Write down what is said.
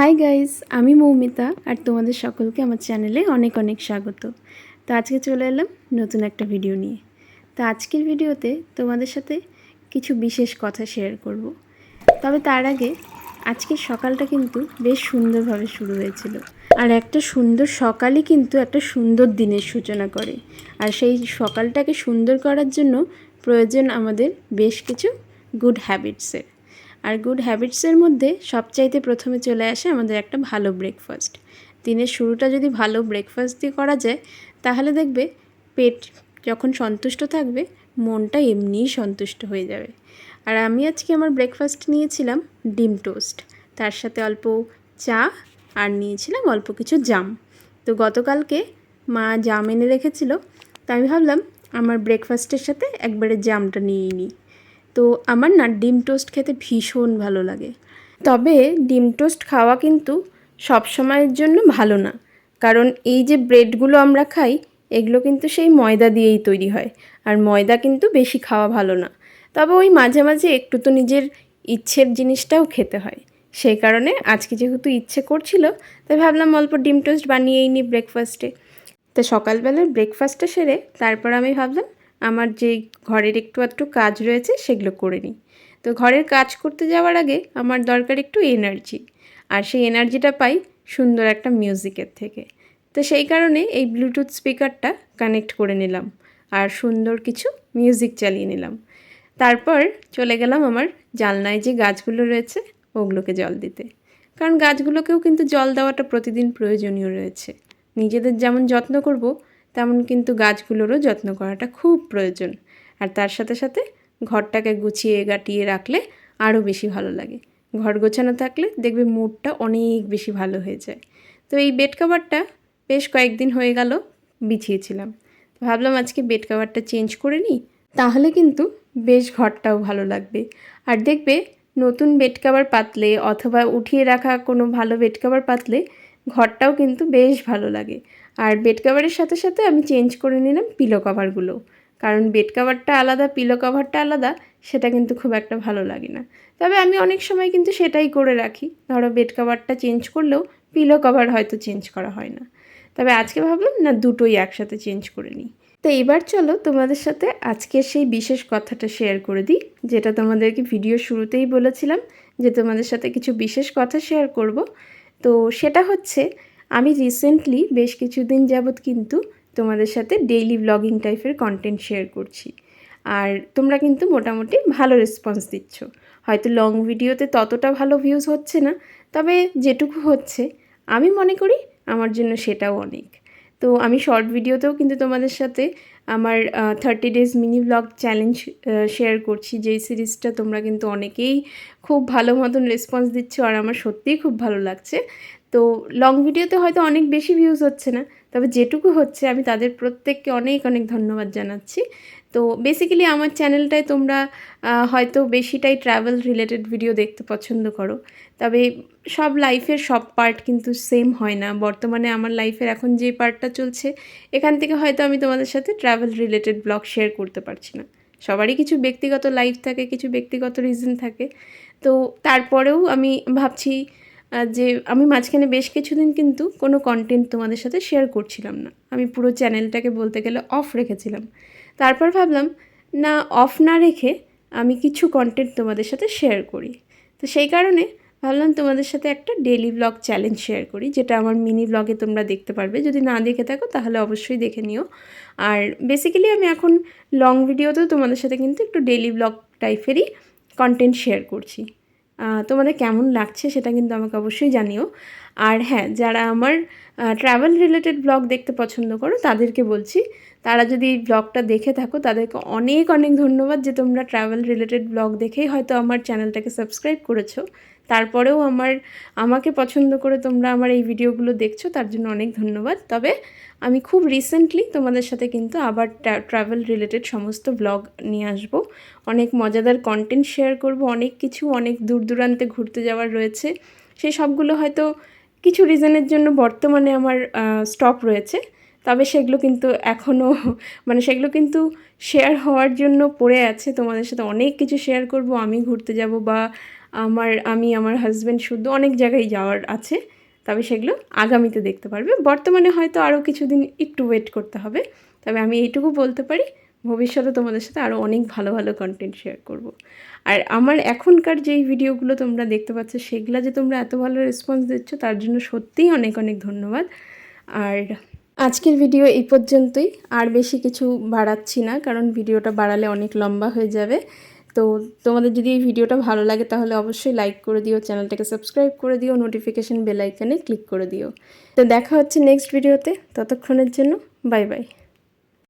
Hi guys, আমি মৌমিতা আর তোমাদের সকলকে আমার চ্যানেলে অনেক অনেক স্বাগত। তো আজকে চলে এলাম নতুন একটা ভিডিও নিয়ে। তো আজকের ভিডিওতে তোমাদের সাথে কিছু বিশেষ কথা শেয়ার করব। তবে তার আগে আজকের সকালটা কিন্তু বেশ সুন্দরভাবে শুরু হয়েছিল। আর একটা সুন্দর সকালই কিন্তু একটা সুন্দর দিনের সূচনা করে। আর সেই সকালটাকে সুন্দর করার জন্য প্রয়োজন আমাদের বেশ কিছু গুড হ্যাবিটসের। আর গুড হ্যাবিটসের মধ্যে সবচাইতে প্রথমে চলে আসে আমাদের একটা ভালো ব্রেকফাস্ট। দিনের শুরুটা যদি ভালো ব্রেকফাস্ট দিয়ে করা যায় তাহলে দেখবে পেট যখন সন্তুষ্ট থাকবে মনটা এমনিই সন্তুষ্ট হয়ে যাবে। আর আমি আজকে আমার ব্রেকফাস্ট নিয়েছিলাম ডিম টোস্ট, তার সাথে অল্প চা আর নিয়েছিলাম অল্প কিছু জাম। তো গতকালকে মা জাম এনে রেখেছিল, তো আমি ভাবলাম আমার ব্রেকফাস্টের সাথে একবারে জামটা নিয়েই নিই। তো আমার না ডিম টোস্ট খেতে ভীষণ ভালো লাগে। তবে ডিম টোস্ট খাওয়া কিন্তু সব সময়ের জন্য ভালো না, কারণ এই যে ব্রেডগুলো আমরা খাই এগুলো কিন্তু সেই ময়দা দিয়েই তৈরি হয়, আর ময়দা কিন্তু বেশি খাওয়া ভালো না। তবে ওই মাঝে মাঝে একটু তো নিজের ইচ্ছের জিনিসটাও খেতে হয়। সেই কারণে আজকে যেহেতু ইচ্ছে করছিল তাই ভাবলাম অল্প ডিম টোস্ট বানিয়েই নিই ব্রেকফাস্টে। তো সকালবেলার ব্রেকফাস্টটা সেরে তারপর আমি ভাবলাম আমার যে ঘরের একটু আধটু কাজ রয়েছে সেগুলো করে নিই। তো ঘরের কাজ করতে যাওয়ার আগে আমার দরকার একটু এনার্জি, আর সেই এনার্জিটা পাই সুন্দর একটা মিউজিকের থেকে। তো সেই কারণে এই ব্লুটুথ স্পিকারটা কানেক্ট করে নিলাম আর সুন্দর কিছু মিউজিক চালিয়ে নিলাম। তারপর চলে গেলাম আমার জানলায় যে গাছগুলো রয়েছে ওগুলোকে জল দিতে, কারণ গাছগুলোকেও কিন্তু জল দেওয়াটা প্রতিদিন প্রয়োজনীয় রয়েছে। নিজেদের যেমন যত্ন করব তেমন কিন্তু গাছগুলোরও যত্ন করাটা খুব প্রয়োজন। আর তার সাথে সাথে ঘরটাকে গুছিয়ে গাটিয়ে রাখলে আরও বেশি ভালো লাগে। ঘর গোছানো থাকলে দেখবে মুডটা অনেক বেশি ভালো হয়ে যায়। তো এই বেড কভারটা বেশ কয়েকদিন হয়ে গেল বিছিয়েছিলাম, ভাবলাম আজকে বেড কভারটা চেঞ্জ করে নিই, তাহলে কিন্তু বেশ ঘরটাও ভালো লাগবে। আর দেখবে নতুন বেড কভার পাতলে অথবা উঠিয়ে রাখা কোনো ভালো বেড কভার পাতলে ঘরটাও কিন্তু বেশ ভালো লাগে। আর বেড কভারের সাথে সাথে আমি চেঞ্জ করে নিলাম পিলো কভারগুলো, কারণ বেড কভারটা আলাদা পিলো কভারটা আলাদা, সেটা কিন্তু খুব একটা ভালো লাগে না। তবে আমি অনেক সময় কিন্তু সেটাই করে রাখি, ধরো বেড কভারটা চেঞ্জ করলেও পিলো কভার হয়তো চেঞ্জ করা হয় না। তবে আজকে ভাবলাম না দুটোই একসাথে চেঞ্জ করে নিই। তো এবার চলো তোমাদের সাথে আজকের সেই বিশেষ কথাটা শেয়ার করে দিই, যেটা তোমাদেরকে ভিডিও শুরুতেই বলেছিলাম যে তোমাদের সাথে কিছু বিশেষ কথা শেয়ার করব। তো সেটা হচ্ছে আমি রিসেন্টলি বেশ কিছুদিন যাবৎ কিন্তু তোমাদের সাথে ডেইলি ব্লগিং টাইপের কন্টেন্ট শেয়ার করছি, আর তোমরা কিন্তু মোটামুটি ভালো রেসপন্স দিচ্ছ। হয়তো লং ভিডিওতে ততটা ভালো ভিউজ হচ্ছে না, তবে যেটুকু হচ্ছে আমি মনে করি আমার জন্য সেটাও অনেক। তো আমি শর্ট ভিডিওতেও কিন্তু তোমাদের সাথে আমার 30 days mini blog challenge share করছি, যেই সিরিজটা তোমরা কিন্তু অনেকেই খুব ভালো মতন রেসপন্স দিচ্ছ আর আমার সত্যিই খুব ভালো লাগছে। তো লং ভিডিওতে হয়তো অনেক বেশি ভিউজ হচ্ছে না, তবে যেটুকু হচ্ছে আমি তাদের প্রত্যেককে অনেক অনেক ধন্যবাদ জানাচ্ছি। তো বেসিক্যালি আমার চ্যানেলটায় তোমরা হয়তো বেশিটাই ট্রাভেল রিলেটেড ভিডিও দেখতে পছন্দ করো, তবে সব লাইফের সব পার্ট কিন্তু সেম হয় না। বর্তমানে আমার লাইফের এখন যে পার্টটা চলছে এখান থেকে হয়তো আমি তোমাদের সাথে ট্রাভেল রিলেটেড ব্লগ শেয়ার করতে পারছি না। সবারই কিছু ব্যক্তিগত লাইফ থাকে, কিছু ব্যক্তিগত রিজন থাকে। তো তারপরেও আমি ভাবছি যে আমি মাঝখানে বেশ কিছুদিন কিন্তু কোনো কন্টেন্ট তোমাদের সাথে শেয়ার করছিলাম না, আমি পুরো চ্যানেলটাকে বলতে গেলে অফ রেখেছিলাম। তারপর ভাবলাম না, অফ না রেখে আমি কিছু কন্টেন্ট তোমাদের সাথে শেয়ার করি। তো সেই কারণে ভাবলাম তোমাদের সাথে একটা ডেইলি ব্লগ চ্যালেঞ্জ শেয়ার করি, যেটা আমার মিনি ব্লগে তোমরা দেখতে পারবে। যদি না দেখে থাকো তাহলে অবশ্যই দেখে নিও। আর বেসিক্যালি আমি এখন লং ভিডিওতেও তোমাদের সাথে কিন্তু একটু ডেইলি ব্লগ টাইপেরই কন্টেন্ট শেয়ার করছি। তোমাদের কেমন লাগছে সেটা কিন্তু আমাকে অবশ্যই জানিও। আর হ্যাঁ, যারা আমার ট্রাভেল রিলেটেড ব্লগ দেখতে পছন্দ করো তাদেরকে বলছি, তারা যদি এই ব্লগটা দেখে থাকো তাদেরকে অনেক অনেক ধন্যবাদ যে তোমরা ট্রাভেল রিলেটেড ব্লগ দেখেই হয়তো আমার চ্যানেলটাকে সাবস্ক্রাইব করেছো। তারপরেও আমাকে পছন্দ করে তোমরা আমার এই ভিডিওগুলো দেখছো, তার জন্য অনেক ধন্যবাদ। তবে আমি খুব রিসেন্টলি তোমাদের সাথে কিন্তু আবার ট্রাভেল রিলেটেড সমস্ত ব্লগ নিয়ে আসবো। অনেক মজাদার কন্টেন্ট শেয়ার করব, অনেক কিছু অনেক দূর দূরান্তে ঘুরতে যাওয়ার রয়েছে। সেই সবগুলো হয়তো কিছু রিজনের জন্য বর্তমানে আমার স্টপ রয়েছে, তবে সেগুলো কিন্তু এখনও সেগুলো কিন্তু শেয়ার হওয়ার জন্য পড়ে আছে। তোমাদের সাথে অনেক কিছু শেয়ার করব, আমি ঘুরতে যাব বা আমি আমার হাজব্যান্ড শুদ্ধ অনেক জায়গায় যাওয়ার আছে, তবে সেগুলো আগামীতে দেখতে পারবে। বর্তমানে হয়তো আরও কিছুদিন একটু ওয়েট করতে হবে। তবে আমি এইটুকু বলতে পারি, ভবিষ্যতে তোমাদের সাথে আরও অনেক ভালো ভালো কন্টেন্ট শেয়ার করব। আর আমার এখনকার যেই ভিডিওগুলো তোমরা দেখতে পাচ্ছ, সেগুলো যে তোমরা এত ভালো রেসপন্স দিচ্ছ, তার জন্য সত্যিই অনেক অনেক ধন্যবাদ। আর আজকের ভিডিও এই পর্যন্তই, আর বেশি কিছু বাড়াচ্ছি না, কারণ ভিডিওটা বাড়ালে অনেক লম্বা হয়ে যাবে। তো তোমাদের যদি এই ভিডিওটা ভালো লাগে তাহলে অবশ্যই লাইক করে দিও, চ্যানেলটাকে সাবস্ক্রাইব করে দিও, নোটিফিকেশান বেল আইকনে ক্লিক করে দিও। তো দেখা হচ্ছে নেক্সট ভিডিওতে, ততক্ষণের জন্য বাই বাই।